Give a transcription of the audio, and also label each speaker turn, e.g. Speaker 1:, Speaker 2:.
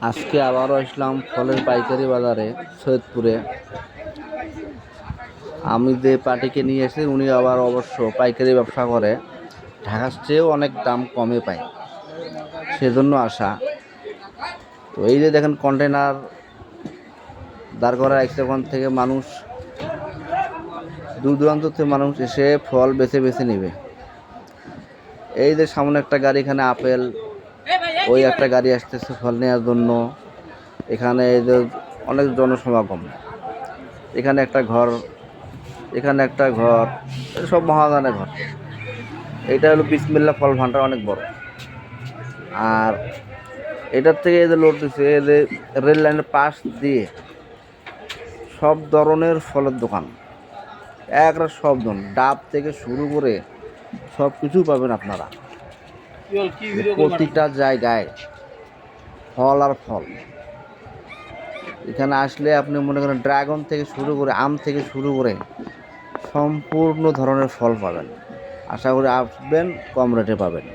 Speaker 1: আজকে আবারও আসলাম ফলের পাইকারি বাজারে সৈয়দপুরে। আমি যে পার্টিকে নিয়ে এসেছি উনি আবার অবশ্য পাইকারি ব্যবসা করে, ঢাকার চেয়েও অনেক দাম কমে পায়, সেজন্য আসা। তো এই যে দেখেন কন্টেনার দাঁড় করা রাখছে, ওখান থেকে মানুষ দূর দূরান্ত থেকে মানুষ এসে ফল বেছে বেছে নেবে। এই যে সামনে একটা গাড়ি, এখানে আপেল, ওই একটা গাড়ি আসতেছে ফল নেওয়ার জন্য। এখানে এই যে অনেক জনসমাগম, এখানে একটা ঘর, এখানে একটা ঘর, সব মহাজনের ঘর। এটা হলো বিসমিল্লাহ ফল ভান্ডার, অনেক বড়। আর এটার থেকে এই যে লোড দিচ্ছে, এই যে রেল লাইনের পাশ দিয়ে সব ধরনের ফলের দোকান, একটা সব ধরনের ডাব থেকে শুরু করে সব কিছু পাবেন আপনারা। প্রতিটা জায়গায় ফল আর ফল। এখানে আসলে আপনি মনে করেন ড্রাগন থেকে শুরু করে, আম থেকে শুরু করে সম্পূর্ণ ধরনের ফল পাবেন। আশা করি আসবেন, কম রেটে পাবেন।